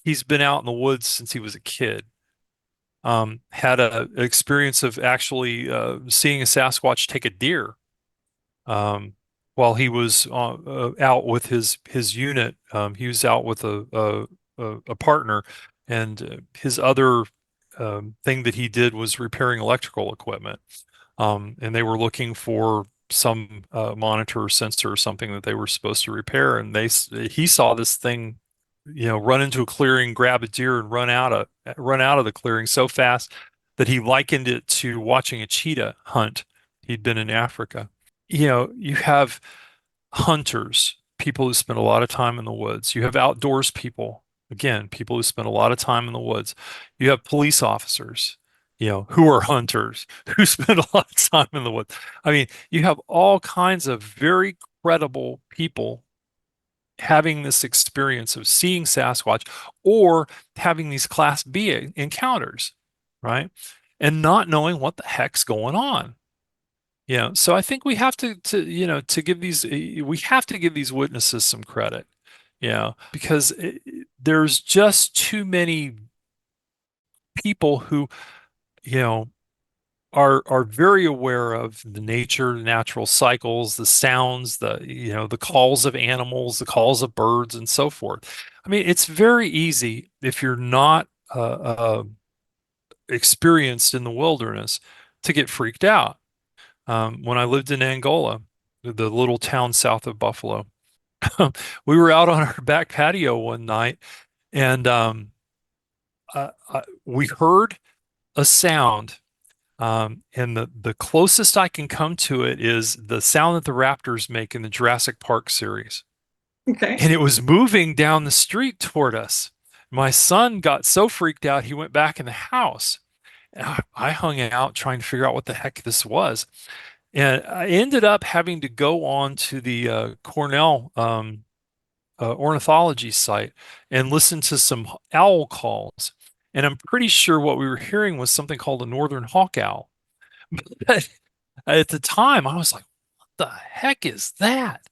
he's been out in the woods since he was a kid. Had an experience of actually seeing a Sasquatch take a deer um, while he was out with his unit. He was out with a partner, and his other thing that he did was repairing electrical equipment. And they were looking for some monitor or sensor or something that they were supposed to repair, and he saw this thing, run into a clearing, grab a deer, and run out of the clearing so fast that he likened it to watching a cheetah hunt. He'd been in Africa. You have hunters, people who spend a lot of time in the woods. You have outdoors people, again, people who spend a lot of time in the woods. You have police officers, who are hunters, who spend a lot of time in the woods. I mean, you have all kinds of very credible people having this experience of seeing Sasquatch or having these Class B encounters, right? And not knowing what the heck's going on. So I think we have to give these witnesses some credit, because there's just too many people who, you know, are very aware of the nature, the natural cycles, the sounds, the calls of animals, the calls of birds, and so forth. I mean, it's very easy if you're not experienced in the wilderness to get freaked out. When I lived in Angola, the little town south of Buffalo, we were out on our back patio one night, and we heard a sound. And the closest I can come to it is the sound that the raptors make in the Jurassic Park series. Okay. And it was moving down the street toward us. My son got so freaked out, he went back in the house. I hung out trying to figure out what the heck this was. And I ended up having to go on to the Cornell ornithology site and listen to some owl calls. And I'm pretty sure what we were hearing was something called a northern hawk owl. But at the time, I was like, what the heck is that?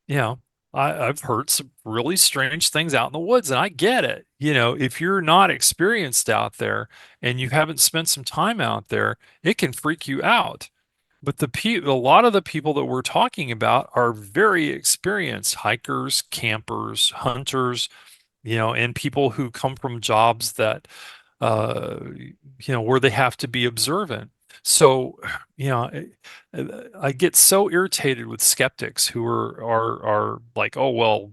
You know, I've heard some really strange things out in the woods, and I get it. If you're not experienced out there and you haven't spent some time out there, it can freak you out. But a lot of the people that we're talking about are very experienced hikers, campers, hunters, and people who come from jobs that, where they have to be observant. So, I get so irritated with skeptics who are like, oh, well,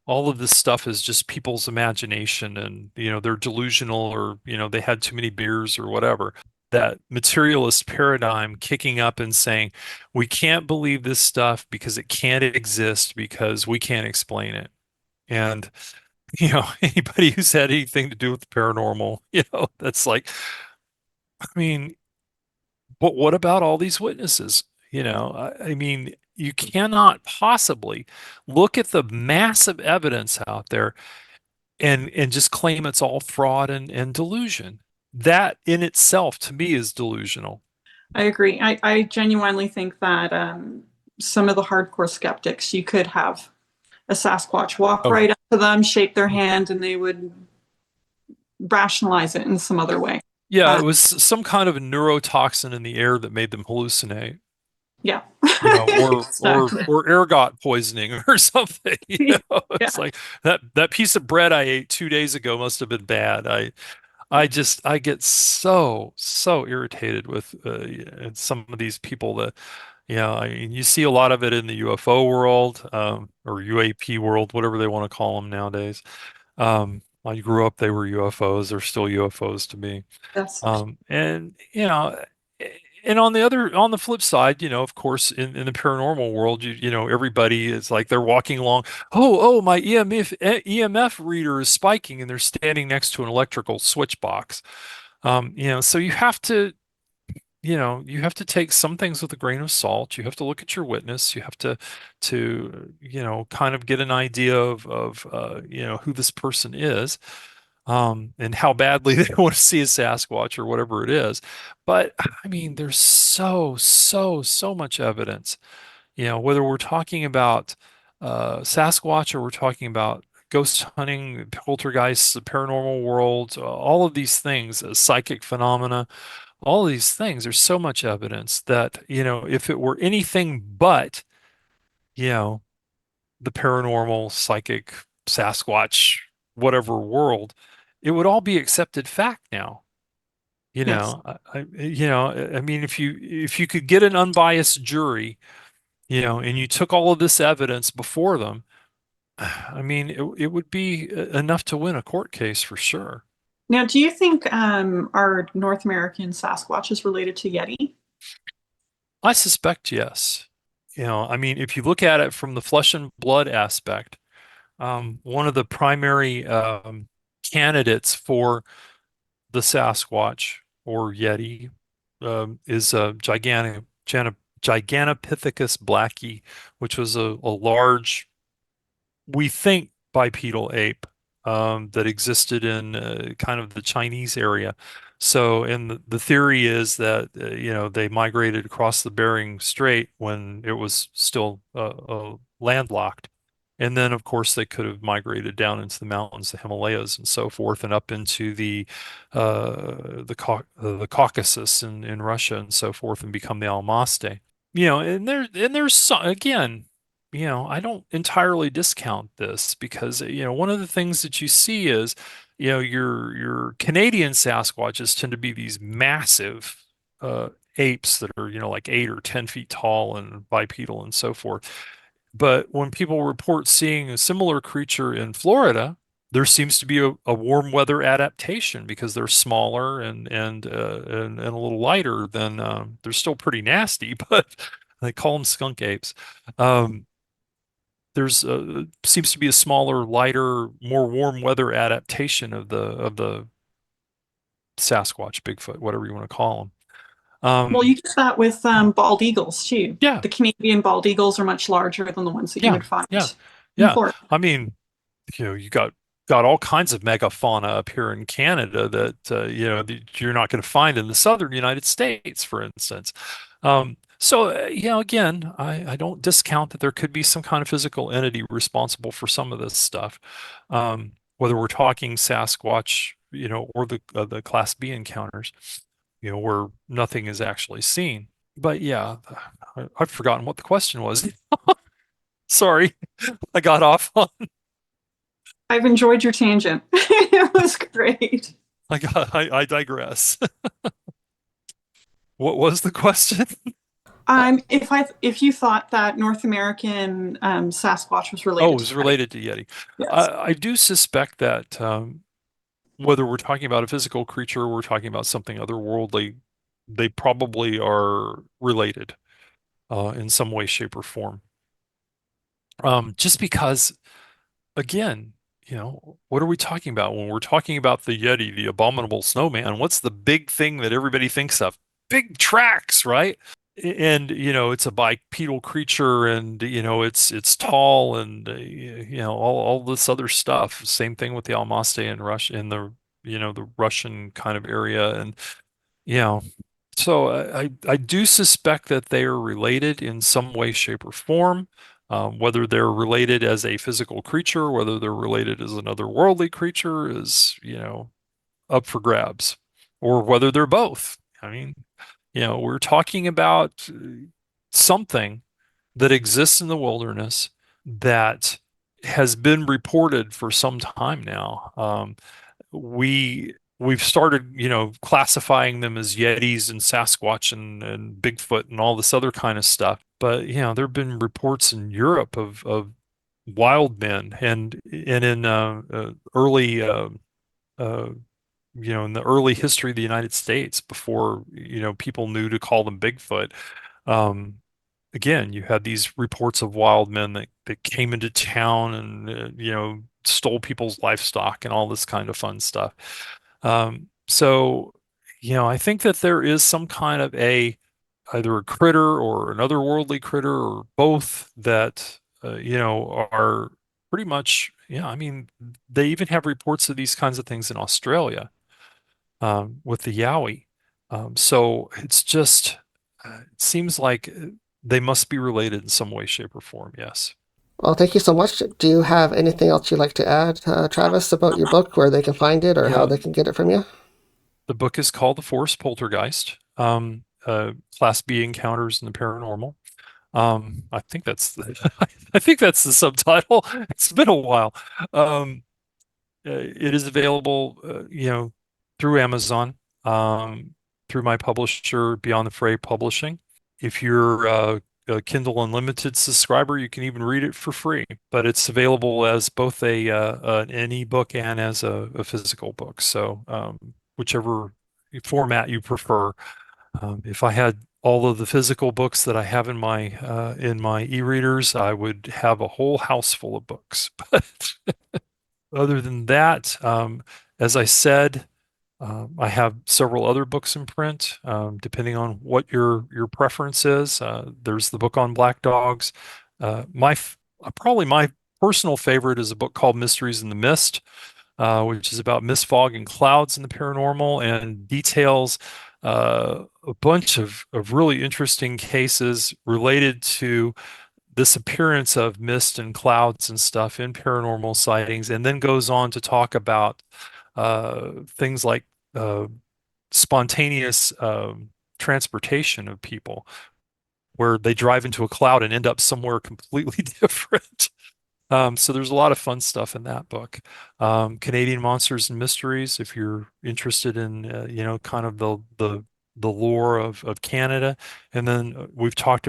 all of this stuff is just people's imagination, and they're delusional, or they had too many beers or whatever. That materialist paradigm kicking up and saying we can't believe this stuff because it can't exist because we can't explain it. And anybody who's had anything to do with the paranormal, that's like, I mean, but what about all these witnesses? I mean, you cannot possibly look at the massive evidence out there and just claim it's all fraud and delusion. That in itself, to me, is delusional. I agree. I genuinely think that some of the hardcore skeptics, you could have a Sasquatch walk Oh, right up to them, shake their hand, and they would rationalize it in some other way. yeah, it was some kind of a neurotoxin in the air that made them hallucinate. Yeah. Or Exactly. or ergot poisoning or something. Yeah. It's like that piece of bread I ate 2 days ago must have been bad. I get so irritated with some of these people that, I mean, you see a lot of it in the UFO world, or UAP world, whatever they want to call them nowadays. I grew up, they were UFOs. They're still UFOs to me. Yes. And and on the flip side, of course, in the paranormal world, everybody is like they're walking along. Oh, my EMF reader is spiking, and they're standing next to an electrical switch box. So you have to take some things with a grain of salt. You have to look at your witness. You have to kind of get an idea of who this person is. and how badly they want to see a Sasquatch or whatever it is. But I mean, there's so much evidence. Whether we're talking about Sasquatch or we're talking about ghost hunting, poltergeists, the paranormal world, all of these things, psychic phenomena, all of these things, there's so much evidence that, if it were anything but, you know, the paranormal, psychic, Sasquatch, whatever world, it would all be accepted fact now. Yes. I mean, if you could get an unbiased jury, and you took all of this evidence before them, I mean, it would be enough to win a court case for sure. Now, do you think our North American Sasquatch is related to Yeti? I suspect yes. I mean, if you look at it from the flesh and blood aspect, one of the primary candidates for the Sasquatch or Yeti is Gigantopithecus blacki, which was a large, we think, bipedal ape that existed in kind of the Chinese area. So, and the theory is that they migrated across the Bering Strait when it was still landlocked, and then of course they could have migrated down into the mountains, the Himalayas, and so forth, and up into the Caucasus in Russia and so forth, and become the Almaste. Again, I don't entirely discount this because, one of the things that you see is, your Canadian Sasquatches tend to be these massive apes that are, like 8 or 10 feet tall and bipedal and so forth. But when people report seeing a similar creature in Florida, there seems to be a warm weather adaptation because they're smaller and a little lighter than they're still pretty nasty, but they call them skunk apes. There's seems to be a smaller, lighter, more warm weather adaptation of the Sasquatch, Bigfoot, whatever you want to call them. Well, you get that with bald eagles too. Yeah, The Canadian bald eagles are much larger than the ones that you yeah, would find yeah, in yeah. Florida. I mean, you got all kinds of megafauna up here in Canada that that you're not going to find in the southern United States, for instance. So again, I don't discount that there could be some kind of physical entity responsible for some of this stuff, whether we're talking Sasquatch, or the Class B encounters, where nothing is actually seen. But yeah, I've forgotten what the question was. Sorry, I got off on. I've enjoyed your tangent. It was great. I digress. What was the question? If you thought that North American Sasquatch was Oh, it related to was Yeti. related to Yeti. Yes. I do suspect that whether we're talking about a physical creature or we're talking about something otherworldly, they probably are related in some way, shape, or form. Just because, again, what are we talking about when we're talking about the Yeti, the abominable snowman? What's the big thing that everybody thinks of? Big tracks, right? And it's a bipedal creature, and it's tall, and all this other stuff. Same thing with the Almaste in Russia, in the Russian kind of area, and you know so I do suspect that they are related in some way, shape, or form. Whether they're related as a physical creature, whether they're related as another worldly creature is, up for grabs, or whether they're both. I mean, we're talking about something that exists in the wilderness that has been reported for some time now. We've started, classifying them as Yetis and Sasquatch and Bigfoot and all this other kind of stuff. But there have been reports in Europe of wild men, and in early uh, in the early history of the United States, before people knew to call them Bigfoot. Um, Again, you had these reports of wild men that came into town and stole people's livestock and all this kind of fun stuff. So I think that there is some kind of either a critter or another worldly critter or both that are pretty much Yeah, I mean, they even have reports of these kinds of things in Australia, with the Yowie. So it's just, it seems like they must be related in some way, shape, or form. Yes. Well, thank you so much. Do you have anything else you'd like to add, Travis, about your book, where they can find it or how Yeah, they can get it from you? the book is called The Forest Poltergeist, Class B Encounters in the Paranormal. I think that's I think that's the subtitle. It's been a while. Um, it is available, through Amazon, through my publisher, Beyond the Fray Publishing. If you're a Kindle Unlimited subscriber, you can even read it for free. But it's available as both an ebook and as a physical book. So whichever format you prefer. If I had all of the physical books that I have in my e-readers, I would have a whole house full of books. But other than that, as I said, I have several other books in print, depending on what your preference is. There's the book on black dogs. Probably my personal favorite is a book called Mysteries in the Mist, which is about mist, fog, and clouds in the paranormal, and details a bunch of really interesting cases related to this appearance of mist and clouds and stuff in paranormal sightings, and then goes on to talk about things like uh, spontaneous transportation of people, where they drive into a cloud and end up somewhere completely different. So there's a lot of fun stuff in that book. Canadian Monsters and Mysteries, if you're interested in, kind of the lore of Canada. And then we've talked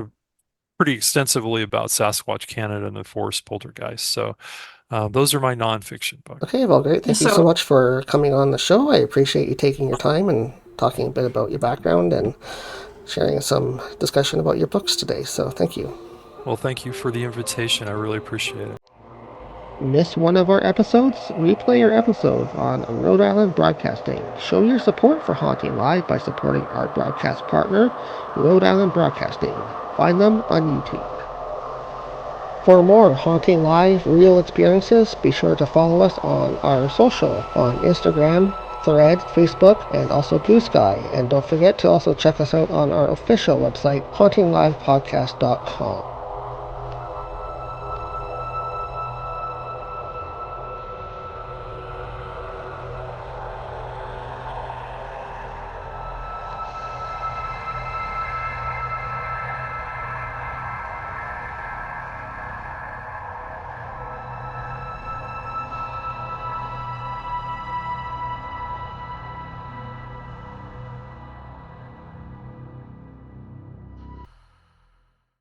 pretty extensively about Sasquatch Canada and the Forest Poltergeist. So those are my nonfiction books. Okay, well, great. Thank you so So, much for coming on the show. I appreciate you taking your time and talking a bit about your background and sharing some discussion about your books today. So thank you. Well, thank you for the invitation. I really appreciate it. Miss one of our episodes? Replay your episodes on Rhode Island Broadcasting. Show your support for Haunting Live by supporting our broadcast partner, Rhode Island Broadcasting. Find them on YouTube. For more Haunting Live real experiences, be sure to follow us on our social on Instagram, Thread, Facebook, and also Blue Sky. And don't forget to also check us out on our official website, HauntingLivePodcast.com.